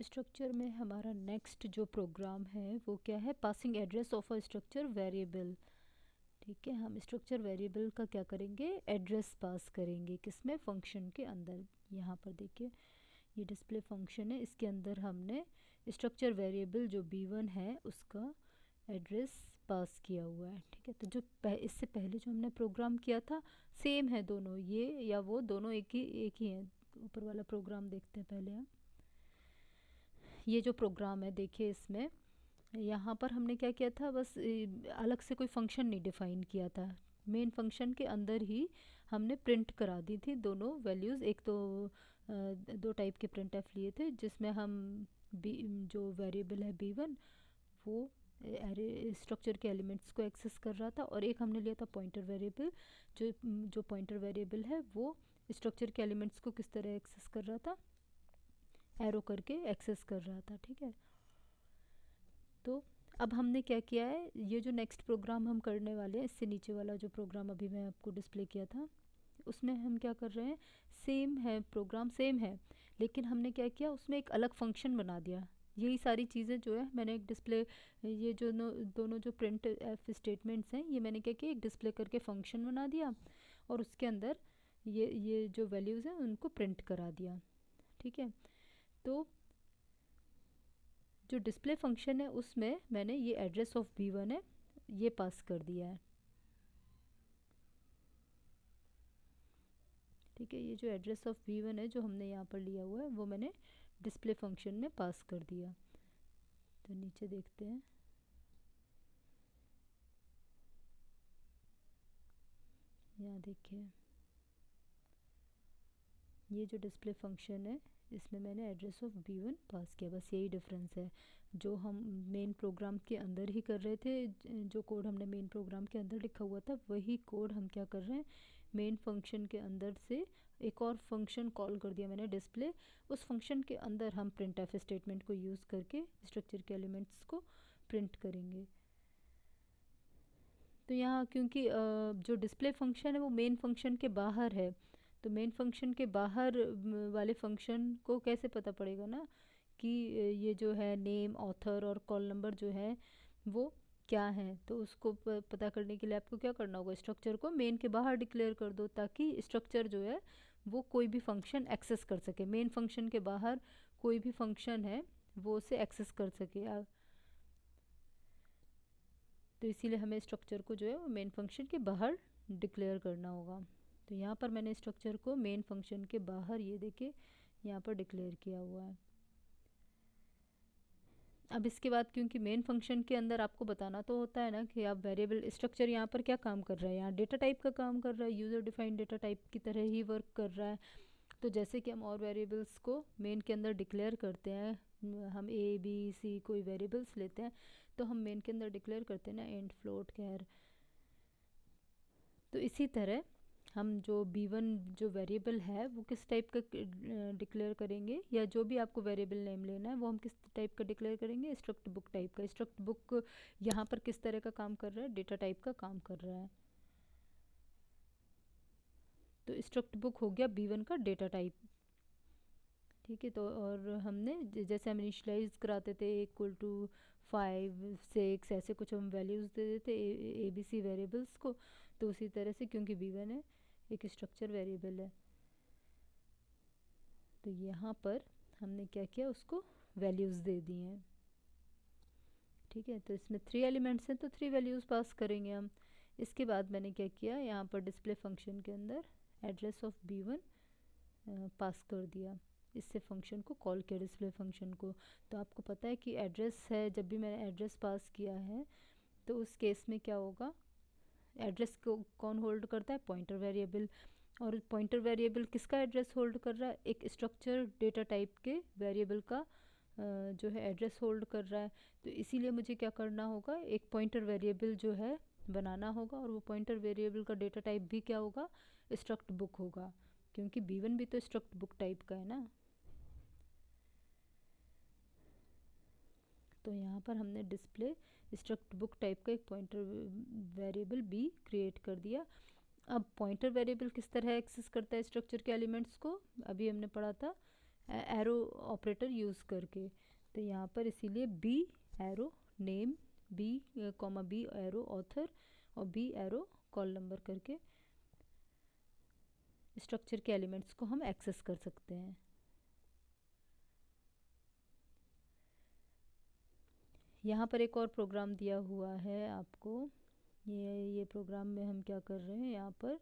Structure में हमारा next जो प्रोग्राम है वो क्या है, passing address of a structure variable. ठीक है, हम स्ट्रक्चर वेरिएबल का क्या करेंगे, एड्रेस पास करेंगे, किसमें, फंक्शन के अंदर। यहाँ पर देखिए ये डिस्प्ले फंक्शन है, इसके अंदर हमने स्ट्रक्चर वेरिएबल जो b1 है उसका एड्रेस पास किया हुआ है। ठीक है, तो जो इससे पहले जो हमने प्रोग्राम किया था सेम है दोनों, ये या वो दोनों एक ही है। ऊपर वाला प्रोग्राम देखते हैं पहले हम। ये जो प्रोग्राम है देखिए, इसमें यहाँ पर हमने क्या किया था, बस अलग से कोई फंक्शन नहीं डिफ़ाइन किया था, मेन फंक्शन के अंदर ही हमने प्रिंट करा दी थी दोनों वैल्यूज़। एक तो दो टाइप के प्रिंट एफ लिए थे, जिसमें हम बी जो वेरिएबल है b1 वो एरे स्ट्रक्चर के एलिमेंट्स को एक्सेस कर रहा था, और एक हमने लिया था पॉइंटर वेरिएबल, जो पॉइंटर वेरिएबल है वो स्ट्रक्चर के एलिमेंट्स को किस तरह एक्सेस कर रहा था, एरो करके एक्सेस कर रहा था। ठीक है, तो अब हमने क्या किया है, ये जो नेक्स्ट प्रोग्राम हम करने वाले हैं, इससे नीचे वाला जो प्रोग्राम अभी मैं आपको डिस्प्ले किया था, उसमें हम क्या कर रहे हैं, सेम है प्रोग्राम, सेम है, लेकिन हमने क्या किया, उसमें एक अलग फंक्शन बना दिया। यही सारी चीज़ें जो है मैंने एक डिस्प्ले, ये जो दोनों जो प्रिंट एफ स्टेटमेंट्स हैं, ये मैंने क्या किया, एक डिस्प्ले करके फंक्शन बना दिया, और उसके अंदर ये जो वैल्यूज़ हैं उनको प्रिंट करा दिया। ठीक है, तो जो डिस्प्ले फंक्शन है उसमें मैंने ये एड्रेस ऑफ b1 है ये पास कर दिया है। ठीक है, ये जो एड्रेस ऑफ b1 है जो हमने यहाँ पर लिया हुआ है वो मैंने डिस्प्ले फंक्शन में पास कर दिया। तो नीचे देखते हैं, यहाँ देखिए ये जो डिस्प्ले फंक्शन है इसमें मैंने एड्रेस ऑफ b1 पास किया, बस यही डिफरेंस है। जो हम मेन प्रोग्राम के अंदर ही कर रहे थे, जो कोड हमने मेन प्रोग्राम के अंदर लिखा हुआ था वही कोड हम क्या कर रहे हैं, मेन फंक्शन के अंदर से एक और फंक्शन कॉल कर दिया मैंने डिस्प्ले, उस फंक्शन के अंदर हम प्रिंट एफ स्टेटमेंट को यूज़ करके स्ट्रक्चर के एलिमेंट्स को प्रिंट करेंगे। तो यहाँ क्योंकि जो डिस्प्ले फंक्शन है वो मेन फंक्शन के बाहर है, तो मेन फंक्शन के बाहर वाले फंक्शन को कैसे पता पड़ेगा ना कि ये जो है नेम, ऑथर और कॉल नंबर जो है वो क्या है, तो उसको पता करने के लिए आपको क्या करना होगा, स्ट्रक्चर को मेन के बाहर डिक्लेयर कर दो, ताकि स्ट्रक्चर जो है वो कोई भी फंक्शन एक्सेस कर सके, मेन फंक्शन के बाहर कोई भी फंक्शन है वो उसे एक्सेस कर सके। तो इसीलिए हमें स्ट्रक्चर को जो है वो मेन फंक्शन के बाहर डिक्लेयर करना होगा। तो यहाँ पर मैंने स्ट्रक्चर को मेन फंक्शन के बाहर, ये देखिए यहाँ पर डिक्लेयर किया हुआ है। अब इसके बाद क्योंकि मेन फंक्शन के अंदर आपको बताना तो होता है ना कि आप वेरिएबल, स्ट्रक्चर यहाँ पर क्या काम कर रहा है, यहाँ डेटा टाइप का काम कर रहा है, यूज़र डिफाइंड डेटा टाइप की तरह ही वर्क कर रहा है। तो जैसे कि हम और वेरिएबल्स को मेन के अंदर डिक्लेयर करते हैं, हम ए बी सी कोई वेरिएबल्स लेते हैं तो हम मेन के अंदर डिक्लेयर करते हैं ना, इंट, फ्लोट, कैर। तो इसी तरह हम जो b1 जो वेरिएबल है वो किस टाइप का डिक्लेयर करेंगे, या जो भी आपको वेरिएबल नेम लेना है वो हम किस टाइप का डिक्लेयर करेंगे, स्ट्रक्ट बुक टाइप का। स्ट्रक्ट बुक यहाँ पर किस तरह का काम कर रहा है, डेटा टाइप का काम कर रहा है। तो स्ट्रक्ट बुक हो गया b1 का डेटा टाइप। ठीक है, तो और हमने जैसे हम इनिशलाइज कराते थे इक्वल टू 5 6 ऐसे कुछ हम वैल्यूज़ दे देते ए बी सी वेरिएबल्स को, तो उसी तरह से क्योंकि b1 है एक स्ट्रक्चर वेरिएबल है, तो यहाँ पर हमने क्या किया, उसको वैल्यूज़ दे दी हैं। ठीक है, तो इसमें 3 एलिमेंट्स हैं तो 3 वैल्यूज़ पास करेंगे हम। इसके बाद मैंने क्या किया, यहाँ पर डिस्प्ले फंक्शन के अंदर एड्रेस ऑफ b1 पास कर दिया, इससे फंक्शन को कॉल किया, डिस्प्ले फंक्शन को। तो आपको पता है कि एड्रेस है, जब भी मैंने एड्रेस पास किया है तो उस केस में क्या होगा, एड्रेस को कौन होल्ड करता है, पॉइंटर वेरिएबल। और पॉइंटर वेरिएबल किसका एड्रेस होल्ड कर रहा है, एक स्ट्रक्चर डेटा टाइप के वेरिएबल का जो है एड्रेस होल्ड कर रहा है। तो इसीलिए मुझे क्या करना होगा, एक पॉइंटर वेरिएबल जो है बनाना होगा, और वो पॉइंटर वेरिएबल का डेटा टाइप भी क्या होगा, स्ट्रक्ट बुक होगा, क्योंकि b1 भी तो स्ट्रक्ट बुक टाइप का है ना। तो यहाँ पर हमने डिस्प्ले स्ट्रक्ट बुक टाइप का एक पॉइंटर वेरिएबल b क्रिएट कर दिया। अब पॉइंटर वेरिएबल किस तरह एक्सेस करता है स्ट्रक्चर के एलिमेंट्स को, अभी हमने पढ़ा था एरो ऑपरेटर यूज़ करके। तो यहाँ पर इसीलिए b arrow name, b comma b arrow author और बी एरो कॉल नंबर करके स्ट्रक्चर के एलिमेंट्स को हम एक्सेस कर सकते हैं। यहाँ पर एक और प्रोग्राम दिया हुआ है आपको। ये प्रोग्राम में हम क्या कर रहे हैं, यहाँ पर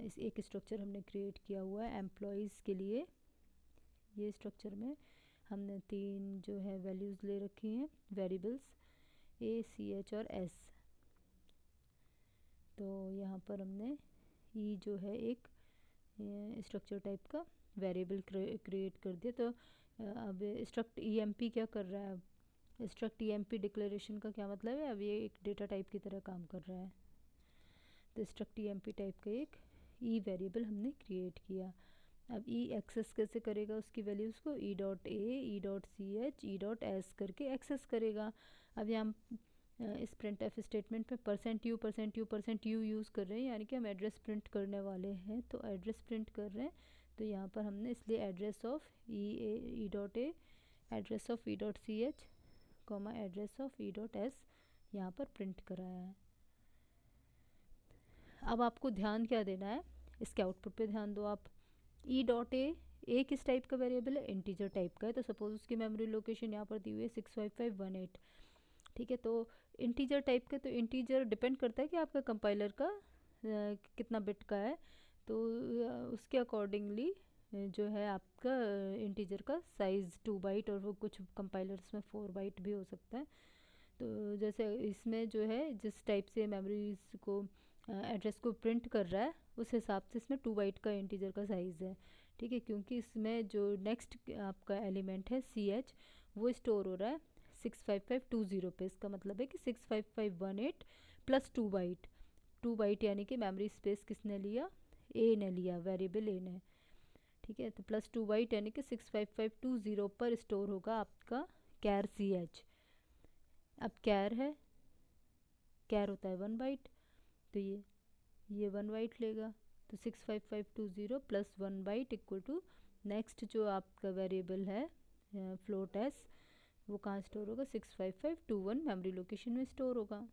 इस एक स्ट्रक्चर हमने क्रिएट किया हुआ है एम्प्लॉयज़ के लिए। ये स्ट्रक्चर में हमने 3 जो है वैल्यूज़ ले रखी हैं, वेरिएबल्स ए, सी, एच और एस। तो यहाँ पर हमने ई जो है एक स्ट्रक्चर टाइप का वेरिएबल क्रिएट कर दिया। तो अब स्ट्रक्ट ईएमपी क्या कर रहा है, स्ट्रक्ट ईएमपी डिक्लेरेशन का क्या मतलब है, अब ये एक डेटा टाइप की तरह काम कर रहा है। तो स्ट्रक्ट ईएमपी टाइप का एक ई वेरिएबल हमने क्रिएट किया। अब ई एक्सेस कैसे करेगा उसकी वैल्यूज़ को, e dot a, e dot c h, e dot s करके एक्सेस करेगा। अब यहाँ इस प्रिंट एफ स्टेटमेंट में परसेंट यू यूज़ कर रहे हैं, यानी कि हम एड्रेस प्रिंट करने वाले हैं, तो एड्रेस प्रिंट कर रहे हैं। तो यहाँ पर हमने इसलिए address of e dot a, address of e dot c h comma address of e dot s यहाँ पर प्रिंट कराया है। अब आपको ध्यान क्या देना है, इसके आउटपुट पे ध्यान दो आप। ई डॉट ए किस टाइप का वेरिएबल है, इंटीजर टाइप का है। तो सपोज उसकी मेमोरी लोकेशन यहाँ पर दी हुई है 65518, ठीक है। तो इंटीजर टाइप का, तो इंटीजर डिपेंड करता है कि आपका कंपाइलर का कितना बिट का है। तो उसके अकॉर्डिंगली जो है आपका इंटीजर का साइज़ 2 बाइट, और वो कुछ कंपाइलर्स में 4 बाइट भी हो सकता है। तो जैसे इसमें जो है जिस टाइप से मेमोरीज को एड्रेस को प्रिंट कर रहा है, उस हिसाब से इसमें 2 बाइट का इंटीजर का साइज़ है, ठीक है। क्योंकि इसमें जो नेक्स्ट आपका एलिमेंट है सी एच, वो स्टोर हो रहा है 65520 पे। इसका मतलब है कि 65518 प्लस 2 बाइट, 2 बाइट यानी कि मेमोरी स्पेस किसने लिया, ए ने लिया, वेरिएबल ए ने, ठीक है। तो प्लस 2 बाइट यानी कि 65520 पर स्टोर होगा आपका कैर सी एच। अब कैर है, कैर होता है 1 बाइट, तो ये 1 बाइट लेगा। तो 65520 plus 1 byte equal to next जो आपका वेरिएबल है फ्लोट एस, वो कहाँ स्टोर होगा, 65521 मेमोरी लोकेशन में स्टोर होगा।